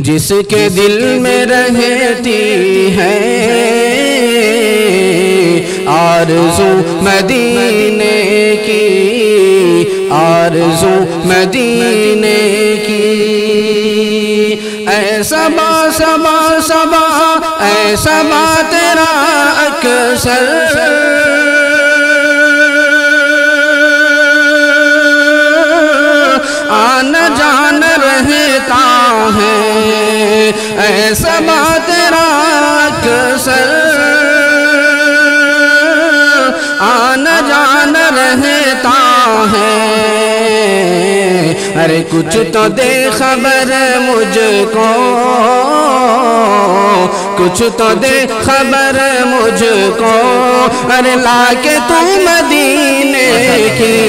جس کے دل میں رہتی ہے آرزو مدینے کی، آرزو مدینے کی، اے صبا صبا صبا، اے صبا تیرا اکثر آنا جان رہتا ہے، اے صبا تیرا اکثر آنا جان رہتا ہے، ارے کچھ تو دے خبر مجھ کو، کچھ تو دے خبر مجھ کو، ارے لا کے تو مدینے کی۔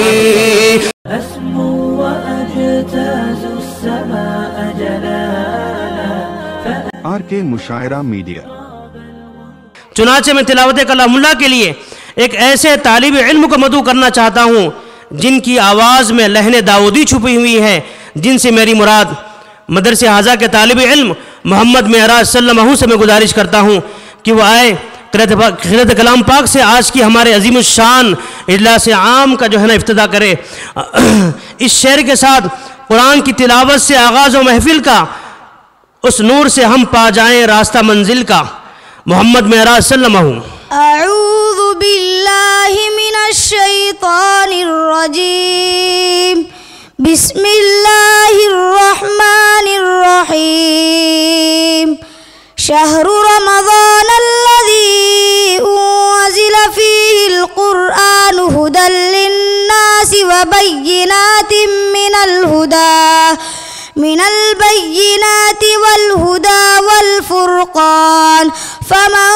آر کے مشاعرہ میڈیا۔ چنانچہ میں تلاوت کلام اللہ کے لیے ایک ایسے طالب علم کو مدعو کرنا چاہتا ہوں جن کی آواز میں لہن داؤدی چھپی ہوئی ہے، جن سے میری مراد مدرسہ حاضہ کے طالب علم محمد معراج صلی اللہ علیہ وسلم سے میں گزارش کرتا ہوں کہ وہ آئے قرأت کلام پاک سے آج کی ہمارے عظیم الشان اجلاس عام کا جو ہے نا افتتاح کرے۔ اس شعر کے ساتھ قرآن کی تلاوت سے آغاز و محفل کا، اس نور سے ہم پا جائیں راستہ منزل کا۔ محمد معراج صلی اللہ علیہ وسلم۔ اعوذ باللہ من الشیطان الرجیم، بسم اللہ الرحمن الرحیم۔ شہر رمضان الذی انزل فیہ القرآن ھدی للناس وبینات من البینات والہدی والفرقان، فمن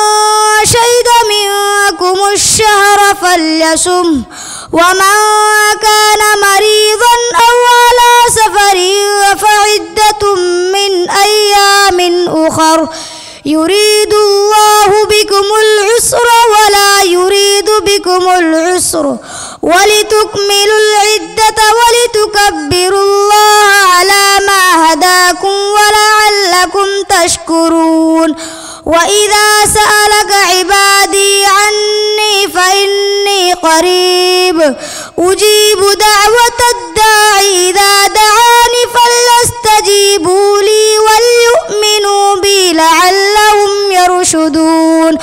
شہد منکم الشہر فلیصمہ، ومن کان مریضا او علی سفر فعدۃ من ایام اخر، یرید اللہ بکم العسر ولا یرید بکم العسر وَلِتُكْمِلُوا الْعِدَّةَ وَلِتُكَبِّرُوا اللَّهَ عَلَى مَا هَدَاكُمْ وَلَعَلَّكُمْ تَشْكُرُونَ۔ وَإِذَا سَأَلَكَ عِبَادِي عَنِّي فَإِنِّي قَرِيبٌ أُجِيبُ دَعْوَةَ الدَّاعِ إِذَا دَعَانِ فَلْيَسْتَجِيبُوا لِي وَلْيُؤْمِنُوا بِي لَعَلَّهُمْ يَرْشُدُونَ۔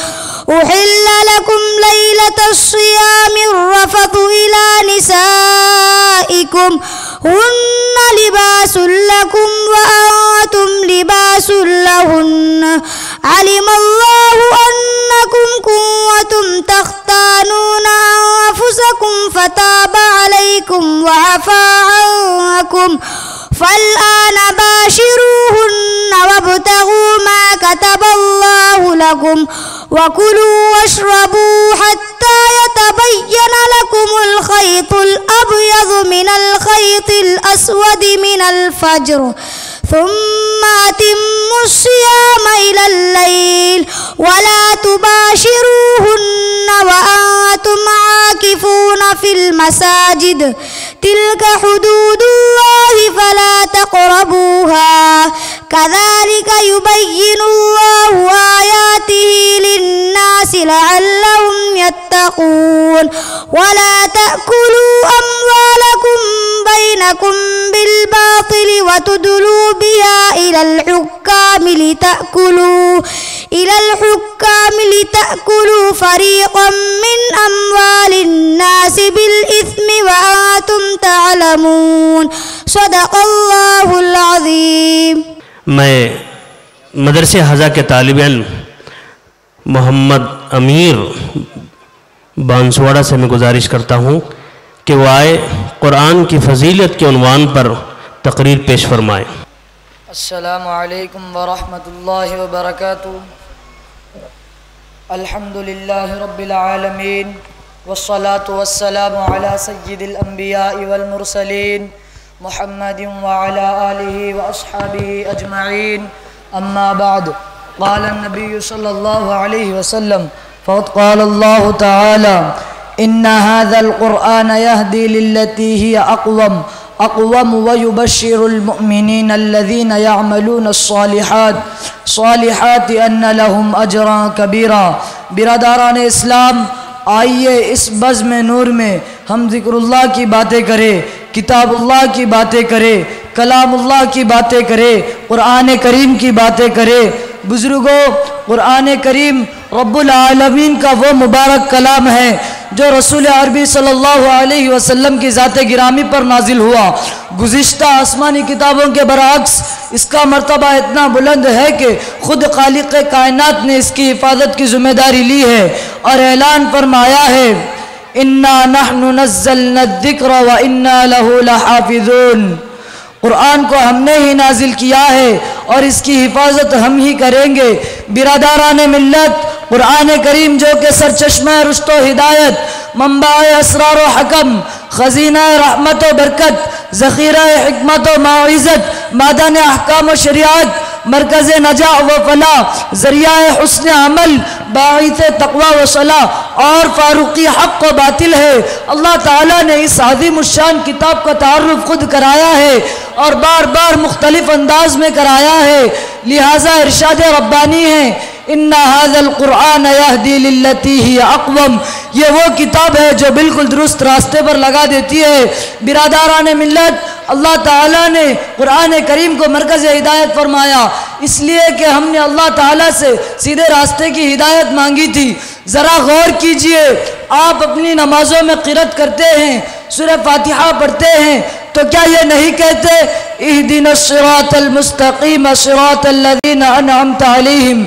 أُحِلَّ لَكُمْ لَيْلَةَ الصِّيَامِ الرَّفَثُ إِلَى نِسَائِكُمْ هُنَّ لِبَاسٌ لَكُمْ وَأَنْتُمْ لِبَاسٌ لَهُنَّ، عَلِمَ اللَّهُ أَنَّكُمْ كُنتُمْ تَخْتَانُونَ أَنفُسَكُمْ فَتَابَ عَلَيْكُمْ وَعَفَا عَنْكُمْ، فَالْآنَ بَاشِرُوهُنَّ وَابْتَغُوا مَا كَتَبَ اللَّهُ لَكُمْ، وَكُلُوا وَاشْرَبُوا حَتَّى يَتَبَيَّنَ لَكُمُ الْخَيْطُ الْأَبْيَضُ مِنَ الْخَيْطِ الْأَسْوَدِ مِنَ الْفَجْرِ، ثُمَّ أَتِمُّوا الصِّيَامَ إِلَى اللَّيْلِ وَلَا تُبَاشِرُوهُنَّ وَأَنْتُمْ عَاكِفُونَ فِي الْمَسَاجِدِ، تِلْكَ حُدُودُ اللَّهِ فَلَا تَقْرَبُوهَا، كَذَلِكَ يُبَيِّنُ اللَّهُ آيَاتِهِ لِلنَّاسِ لَعَلَّهُمْ يَتَّقُونَ۔ وَلَا تَأْكُلُوا أَمْوَالَكُمْ بَيْنَكُمْ بِالْبَاطِلِ وَتُدْلُوا بِهَا إِلَى الْحُكَّامِ لِتَأْكُلُوا فَرِيقًا مِّنْ أَمْوَالِ النَّاسِ بِالْإِثْمِ وَأَنْتُمْ تَعْلَمُونَ۔ صدق اللہ العظیم۔ میں مدرسہ حاضہ کے طالب علم محمد امیر بانسواڑہ سے میں گزارش کرتا ہوں کہ وہ آئے قرآن کی فضیلت کے عنوان پر تقریر پیش فرمائے۔ السلام علیکم ورحمۃ اللہ وبرکاتہ۔ الحمدللہ رب العالمین، والصلاة والسلام علی سید الانبیاء والمرسلین محمد وعلى آلہ واصحابہ اجمعین، اما بعد۔ قال النبی صلی اللہ علیہ وسلم فقد قال اللہ تعالی ان هذا القرآن يهدي للتي هي أقوم أقوم ويبشر المؤمنين الذين يعملون الصالحات أن لهم أجرا كبيرا۔ برادران اسلام، آئیے اس بزم نور میں ہم ذکر اللہ کی باتیں کریں، کتاب اللہ کی باتیں کریں، کلام اللہ کی باتیں کریں، قرآن کریم کی باتیں کریں۔ بزرگوں، قرآن کریم رب العالمین کا وہ مبارک کلام ہے جو رسول عربی صلی اللہ علیہ وسلم کی ذات گرامی پر نازل ہوا۔ گزشتہ آسمانی کتابوں کے برعکس اس کا مرتبہ اتنا بلند ہے کہ خود خالق کائنات نے اس کی حفاظت کی ذمہ داری لی ہے اور اعلان فرمایا ہے اِنَّا نَحْنُ نَزَّلْنَا الذِّكْرَ وَإِنَّا لَهُ لَحَافِظُونَ۔ قرآن کو ہم نے ہی نازل کیا ہے اور اس کی حفاظت ہم ہی کریں گے۔ برادران ملت، قرآن کریم جو کہ سرچشمہ رشد و ہدایت، منبع اسرار و حکم، خزینہ رحمت و برکت، ذخیرہ حکمت و معیزت، معدن احکام و شریعت، مرکز نجاح و فلاح، ذریعہ حسن عمل، باعث تقوی و صلاح اور فاروقی حق و باطل ہے۔ اللہ تعالیٰ نے اس عظیم الشان کتاب کا تعارف خود کرایا ہے اور بار بار مختلف انداز میں کرایا ہے، لہٰذا ارشاد ربانی ہے اِنَّ هَذَا الْقُرْآنَ يَهْدِي لِلَّتِي هِيَ أَقْوَمُ۔ یہ وہ کتاب ہے جو بالکل درست راستے پر لگا دیتی ہے۔ برادران ملت، اللہ تعالیٰ نے قرآن کریم کو مرکز ہدایت فرمایا اس لیے کہ ہم نے اللہ تعالیٰ سے سیدھے راستے کی ہدایت مانگی تھی۔ ذرا غور کیجئے، آپ اپنی نمازوں میں قرأت کرتے ہیں، سورہ فاتحہ پڑھتے ہیں، تو کیا یہ نہیں کہتے اہدنا الصراط المستقیم صراط الذین انعمت علیہم؟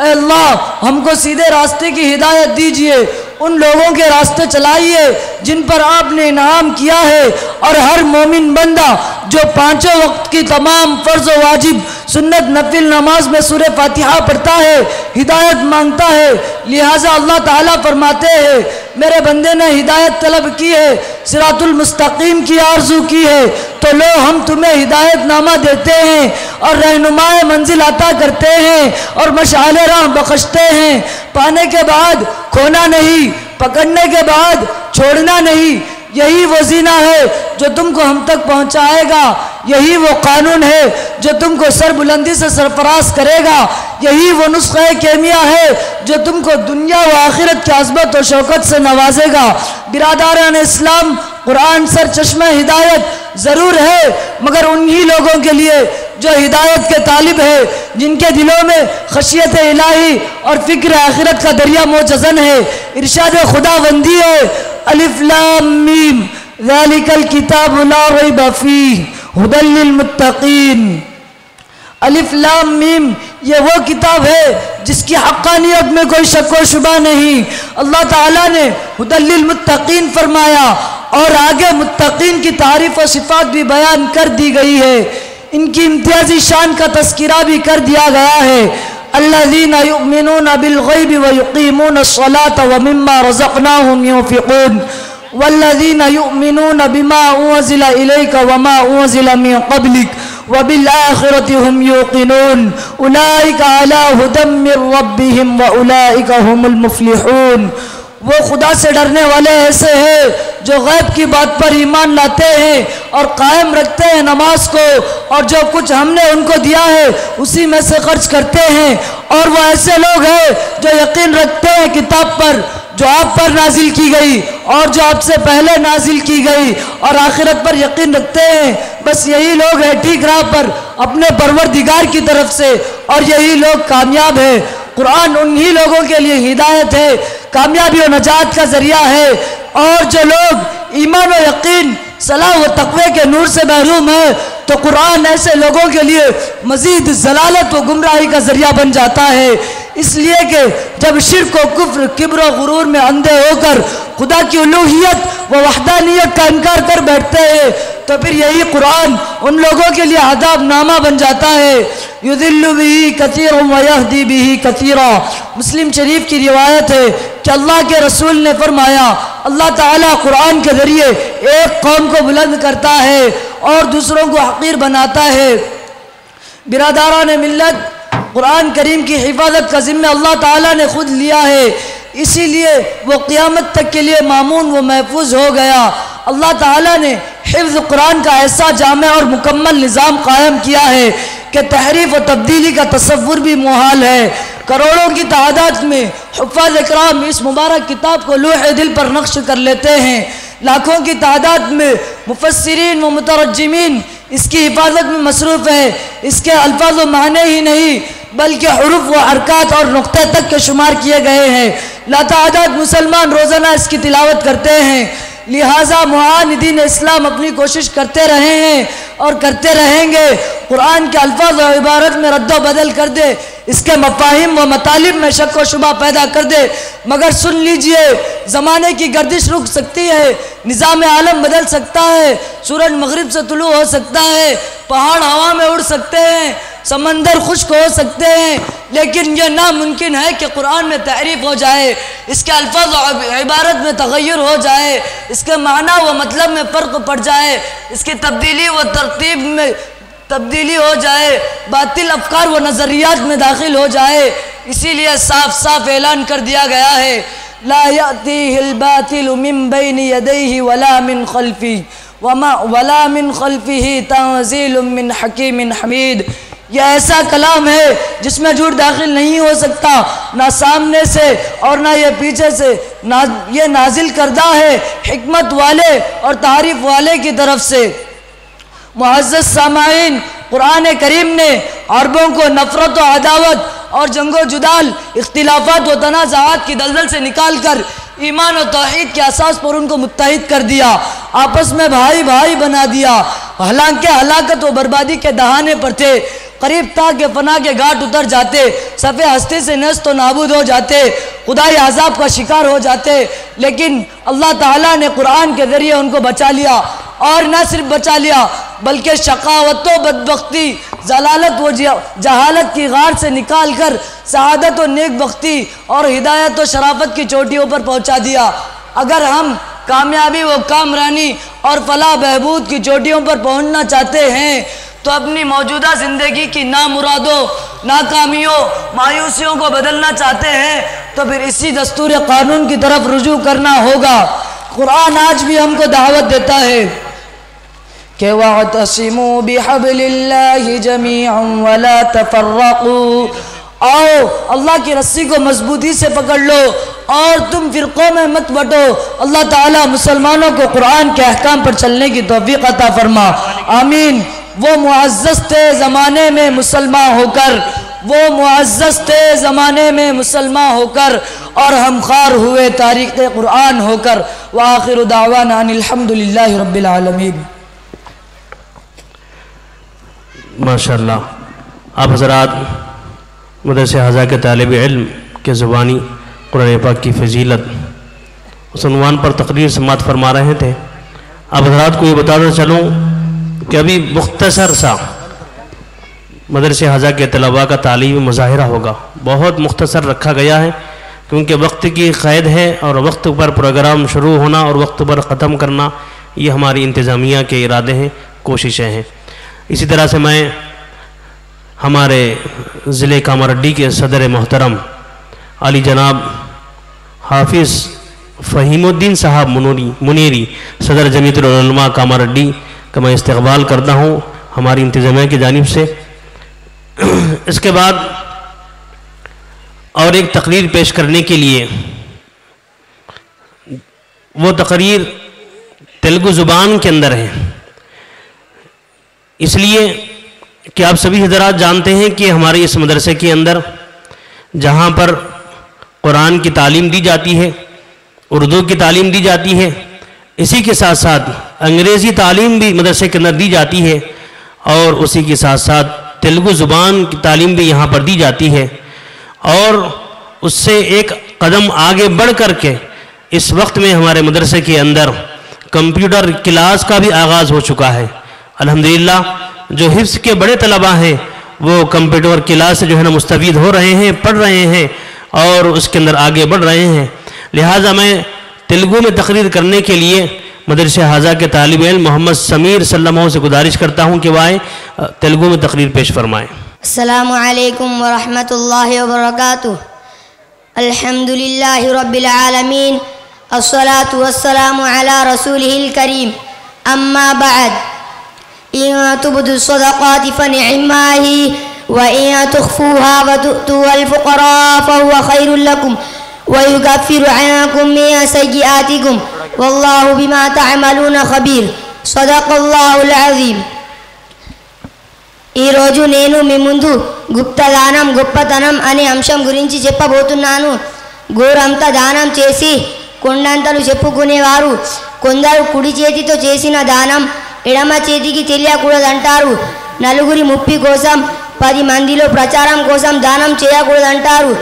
اے اللہ، ہم کو سیدھے راستے کی ہدایت دیجئے، ان لوگوں کے راستے چلائیے جن پر آپ نے انعام کیا ہے۔ اور ہر مومن بندہ جو پانچوں وقت کی تمام فرض و واجب، سنت، نفل نماز میں سورہ فاتحہ پڑھتا ہے، ہدایت مانگتا ہے۔ لہٰذا اللہ تعالیٰ فرماتے ہیں میرے بندے نے ہدایت طلب کی ہے، صراط المستقیم کی آرزو کی ہے، تو لو ہم تمہیں ہدایت نامہ دیتے ہیں اور رہنمائے منزل عطا کرتے ہیں اور مشعل راہ بخشتے ہیں۔ پانے کے بعد کھونا نہیں، پکڑنے کے بعد چھوڑنا نہیں، یہی وہ زینہ ہے جو تم کو ہم تک پہنچائے گا، یہی وہ قانون ہے جو تم کو سر بلندی سے سرفراز کرے گا، یہی وہ نسخہ کیمیا ہے جو تم کو دنیا و آخرت کی عظمت و شوکت سے نوازے گا۔ برادران اسلام، قرآن سر چشمہ ہدایت ضرور ہے، مگر انہی لوگوں کے لیے جو ہدایت کے طالب ہے، جن کے دلوں میں خشیت الہی اور فکر آخرت کا دریا موجزن ہے۔ ارشاد خدا بندی ہے الف لام میم ذالک الکتاب لا ریب فیہ ھدی للمتقین۔ الف لام میم یہ وہ کتاب ہے جس کی حقانیت میں کوئی شک و شبہ نہیں۔ اللہ تعالیٰ نے ھدی للمتقین فرمایا اور آگے متقین کی تعریف و صفات بھی بیان کر دی گئی ہے، ان کی امتیازی شان کا تذکرہ بھی کر دیا گیا ہے۔ الذین یؤمنون بالغیب ویقیمون الصلاة ومما رزقناہم ينفقون والذین یؤمنون بما انزل الیک وما انزل من قبلک وبالآخرة هم يوقنون اولئک علی ھدی من ربہم واولئک هم المفلحون۔ وہ خدا سے ڈرنے والے ایسے ہیں جو غیب کی بات پر ایمان لاتے ہیں اور قائم رکھتے ہیں نماز کو، اور جو کچھ ہم نے ان کو دیا ہے اسی میں سے خرچ کرتے ہیں۔ اور وہ ایسے لوگ ہیں جو یقین رکھتے ہیں کتاب پر جو آپ پر نازل کی گئی اور جو آپ سے پہلے نازل کی گئی، اور آخرت پر یقین رکھتے ہیں۔ بس یہی لوگ ہیں ٹھیک راہ پر اپنے پروردگار کی طرف سے، اور یہی لوگ کامیاب ہیں۔ قرآن انہی لوگوں کے لیے ہدایت ہے، کامیابی و نجات کا ذریعہ ہے۔ اور جو لوگ ایمان و یقین، صلاح و تقوی کے نور سے محروم ہے، تو قرآن ایسے لوگوں کے لیے مزید ضلالت و گمراہی کا ذریعہ بن جاتا ہے۔ اس لیے کہ جب شرک و کفر، کبر و غرور میں اندھے ہو کر خدا کی الوہیت و وحدانیت کا انکار کر بیٹھتے ہیں، تو پھر یہی قرآن ان لوگوں کے لیے عذاب نامہ بن جاتا ہے۔ یضل بہ کثیرا ویہدی بہ کثیرا۔ مسلم شریف کی روایت ہے کہ اللہ کے رسول نے فرمایا اللہ تعالیٰ قرآن کے ذریعے ایک قوم کو بلند کرتا ہے اور دوسروں کو حقیر بناتا ہے۔ برادران ملت، قرآن کریم کی حفاظت کا ذمہ اللہ تعالیٰ نے خود لیا ہے، اسی لیے وہ قیامت تک کے لیے مامون و محفوظ ہو گیا۔ اللہ تعالیٰ نے حفظ قرآن کا ایسا جامع اور مکمل نظام قائم کیا ہے کہ تحریف و تبدیلی کا تصور بھی محال ہے۔ کروڑوں کی تعداد میں حفاظ اکرام اس مبارک کتاب کو لوح دل پر نقش کر لیتے ہیں۔ لاکھوں کی تعداد میں مفسرین و مترجمین اس کی حفاظت میں مصروف ہے۔ اس کے الفاظ و معنی ہی نہیں بلکہ حروف و حرکات اور نقطے تک کے شمار کیے گئے ہیں۔ لاتعداد مسلمان روزانہ اس کی تلاوت کرتے ہیں، لہٰذا معاندین اسلام اپنی کوشش کرتے رہے ہیں اور کرتے رہیں گے قرآن کے الفاظ و عبارت میں رد و بدل کر دے، اس کے مفاہیم و مطالب میں شک و شبہ پیدا کر دے۔ مگر سن لیجئے، زمانے کی گردش رک سکتی ہے، نظام عالم بدل سکتا ہے، سورج مغرب سے طلوع ہو سکتا ہے، پہاڑ ہوا میں اڑ سکتے ہیں، سمندر خشک ہو سکتے ہیں، لیکن یہ ناممکن ہے کہ قرآن میں تحریف ہو جائے، اس کے الفاظ و عبارت میں تغیر ہو جائے، اس کے معنی و مطلب میں فرق پڑ جائے، اس کی تبدیلی و ترتیب میں تبدیلی ہو جائے، باطل افکار و نظریات میں داخل ہو جائے۔ اسی لیے صاف صاف اعلان کر دیا گیا ہے لا یأتیہ الباطل من بین یدیہ ولا من خلفہ ولا من خلفہ تنزیل من حکیم حمید۔ یہ ایسا کلام ہے جس میں جھوٹ داخل نہیں ہو سکتا، نہ سامنے سے اور نہ یہ پیچھے سے، یہ نازل کردہ ہے حکمت والے اور تعریف والے کی طرف سے۔ معزز سامعین، قرآن کریم نے عربوں کو نفرت و عداوت اور جنگ و جدال، اختلافات و تنازعات کی دلدل سے نکال کر ایمان و توحید کے اساس پر ان کو متحد کر دیا، آپس میں بھائی بھائی بنا دیا۔ حالانکہ ہلاکت و بربادی کے دہانے پر تھے، قریب تھا کہ فنا کے گھاٹ اتر جاتے، صفِ ہستی سے نیست و نابود ہو جاتے، خدائی عذاب کا شکار ہو جاتے، لیکن اللہ تعالیٰ نے قرآن کے ذریعے ان کو بچا لیا، اور نہ صرف بچا لیا بلکہ شقاوت و بدبختی، ضلالت و جہالت کی غار سے نکال کر سعادت و نیک بختی اور ہدایت و شرافت کی چوٹیوں پر پہنچا دیا۔ اگر ہم کامیابی و کامرانی اور فلاح بہبود کی چوٹیوں پر پہنچنا چاہتے ہیں تو اپنی موجودہ زندگی کی نامرادوں، ناکامیوں، مایوسیوں کو بدلنا چاہتے ہیں تو پھر اسی دستور قانون کی طرف رجوع کرنا ہوگا۔ قرآن آج بھی ہم کو دعوت دیتا ہے کہ وَاعْتَصِمُوا بِحَبْلِ اللَّهِ جَمِيعًا وَلَا تَفَرَّقُوا، آؤ اللہ کی رسی کو مضبوطی سے پکڑ لو اور تم فرقوں میں مت بٹو۔ اللہ تعالیٰ مسلمانوں کو قرآن کے احکام پر چلنے کی توفیق عطا فرما، آمین۔ وہ معزز تھے زمانے میں مسلمان ہو کر، وہ معزز تھے زمانے میں مسلمان ہو کر، اور ہم خوار ہوئے تاریخ قرآن ہو کر۔ وآخر دعوانا ان الحمدللہ رب العالمین۔ ماشاءاللہ، آپ حضرات مدرسہ حضا کے طالب علم کے زبانی قرآن پاک کی فضیلت اس عنوان پر تقریر سماعت فرما رہے تھے۔ آپ حضرات کو یہ بتاتا چلوں کہ ابھی مختصر سا مدرسہ حضا کے طلباء کا تعلیمی مظاہرہ ہوگا، بہت مختصر رکھا گیا ہے کیونکہ وقت کی قید ہے، اور وقت پر پروگرام شروع ہونا اور وقت پر ختم کرنا یہ ہماری انتظامیہ کے ارادے ہیں، کوششیں ہیں۔ اسی طرح سے میں ہمارے ضلع کاماریڈی کے صدر محترم علی جناب حافظ فہیم الدین صاحب منیری صدر جمعیت العلماء کاماریڈی کا میں استقبال کرتا ہوں ہماری انتظامیہ کی جانب سے۔ اس کے بعد اور ایک تقریر پیش کرنے کے لیے، وہ تقریر تیلگو زبان کے اندر ہے، اس لیے کہ آپ سبھی حضرات جانتے ہیں کہ ہمارے اس مدرسے کے اندر جہاں پر قرآن کی تعلیم دی جاتی ہے، اردو کی تعلیم دی جاتی ہے، اسی کے ساتھ ساتھ انگریزی تعلیم بھی مدرسے کے اندر دی جاتی ہے، اور اسی کے ساتھ ساتھ تیلگو زبان کی تعلیم بھی یہاں پر دی جاتی ہے، اور اس سے ایک قدم آگے بڑھ کر کے اس وقت میں ہمارے مدرسے کے اندر کمپیوٹر کلاس کا بھی آغاز ہو چکا ہے۔ الحمدللہ جو حفظ کے بڑے طلباء ہیں وہ کمپیوٹر کلاس سے جو ہے نا مستفید ہو رہے ہیں، پڑھ رہے ہیں اور اس کے اندر آگے بڑھ رہے ہیں۔ لہٰذا میں تیلگو میں تقریر کرنے کے لیے مدرسہ حضا کے طالب علم محمد سمیر سلمہ سے گزارش کرتا ہوں کہ وہ آئے تیلگو میں تقریر پیش فرمائیں۔ السلام علیکم ورحمۃ اللہ وبرکاتہ۔ الحمدللہ رب العالمین، الصلاۃ والسلام علی رسولہ الکریم أما بعد إن تبدوا الصدقات فنعما هي وإن تخفوها وتؤتوها الفقراء فهو خير لكم ويكفر عنكم من سيئاتكم والله بما تعملون خبير صدق الله العظيم. ఈరోజు నేను మీ ముందు గుప్తదానం గొప్పతనం అనే అంశం గురించి చెప్పబోతున్నాను. గోరంతా దానం చేసి కొండంతలు చెప్పుకునేవారు. కొందరు కుడి చేతితో చేసిన దానం ఎడమ చేతికి తెలియకూడదంటారు. నలుగురి ముప్పి కోసం 10 మందిలో ప్రచారం కోసం దానం చేయకూడదంటారు.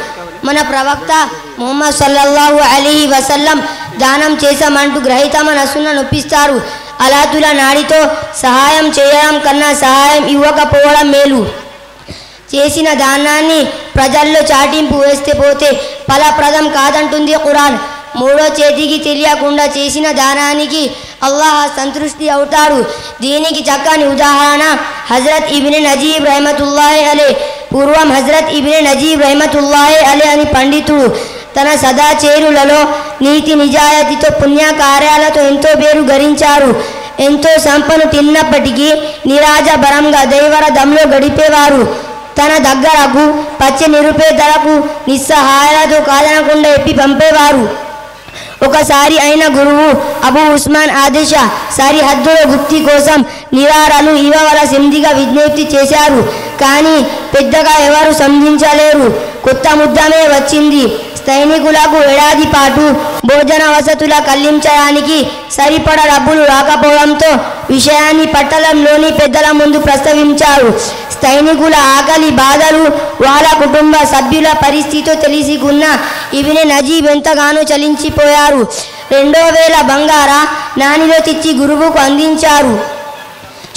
మన ప్రవక్త ముహమ్మద్ సల్లల్లాహు అలైహి వసల్లం దానం చేసామంటూ గ్రహీత మనసును నొప్పిస్తారు. అలాతుల నాడితో సహాయం చేయడం కన్నా సహాయం ఇవ్వకపోవడం మేలు. చేసిన దానాన్ని ప్రజల్లో చాటింపు వేస్తే పోతే ఫలప్రదం కాదంటుంది ఖురాన్. మూడో చేతికి తెలియకుండా చేసిన దానానికి అల్లాహ్ సంతృష్టి అవుతాడు. దీనికి చక్కని ఉదాహరణ హజరత్ ఇబ్నే నజీబ్ రహమతుల్లాహి అలైహి. పూర్వం హజరత్ ఇబ్నే నజీబ్ రహమతుల్లాహి అలైహి అని పండితుడు తన సదాచేరులలో నీతి నిజాయితీతో పుణ్య కార్యాలతో ఎంతో పేరు గరించారు. ఎంతో సంపను తిన్నప్పటికీ నిరాజబరంగా దైవరథంలో గడిపేవారు. తన దగ్గరకు పచ్చి నిరుపేదలకు నిస్సహాయాలతో కాదనకుండా ఎప్పి పంపేవారు. ఒకసారి అయిన గురువు అబూ ఉస్మాన్ ఆదేశ సరిహద్దుల గుప్తి కోసం నిరారాలు ఇవ్వవలసిందిగా విజ్ఞప్తి చేశారు. కానీ పెద్దగా ఎవరు సంధించలేరు. కొత్త ముద్దమే వచ్చింది. సైనికులకు ఏడాది పాటు భోజన వసతుల కల్పించడానికి సరిపడ డబ్బులు రాకపోవడంతో విషయాన్ని పట్టణంలోని పెద్దల ముందు ప్రస్తావించారు. సైనికుల ఆకలి బాధలు వాళ్ళ కుటుంబ సభ్యుల పరిస్థితితో తెలుసుకున్న ఇబ్నే నజీబ్ ఎంతగానో చలించిపోయారు. 2000 బంగారా నాణిలో తెచ్చి గురువుకు అందించారు.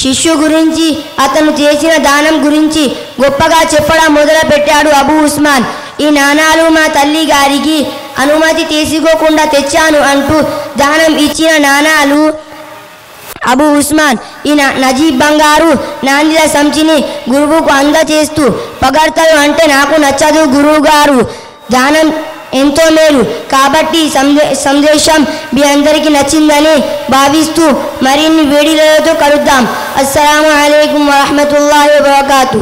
శిష్యు గురించి అతను చేసిన దానం గురించి గొప్పగా చెప్పడం మొదలుపెట్టాడు అబూ ఉస్మాన్. ఈ నాణాలు మా తల్లి గారికి అనుమతి తీసుకోకుండా తెచ్చాను అంటూ దానం ఇచ్చిన నాణాలు అబూ ఉస్మాన్ ఈ నజీబ్ బంగారు నాణ్యాల సంచిని గురువుకు అందజేస్తూ పగడతలు అంటే నాకు నచ్చదు గురువు గారు, దానం ఎంతో మేలు కాబట్టి సందేశం మీ అందరికీ నచ్చిందని భావిస్తూ మరిన్ని వీడియోలతో కలుద్దాం. అస్సలాము అలైకుం వరహ్మతుల్లాహి వబరకాతు.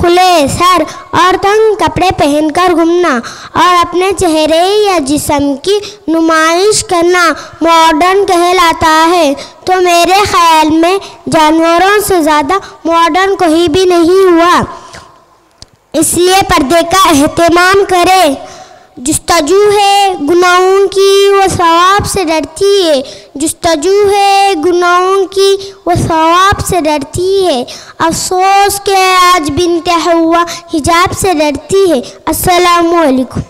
کھلے سر اور تنگ کپڑے پہن کر گھومنا اور اپنے چہرے یا جسم کی نمائش کرنا ماڈرن کہلاتا ہے، تو میرے خیال میں جانوروں سے زیادہ ماڈرن کوئی بھی نہیں ہوا۔ اس لیے پردے کا اہتمام کرے۔ جستجو ہے گناہوں کی وہ ثواب سے ڈرتی ہے، جستجو ہے گناہوں کی وہ ثواب سے ڈرتی ہے، افسوس کہ آج بنت حوا حجاب سے ڈرتی ہے۔ السلام علیکم۔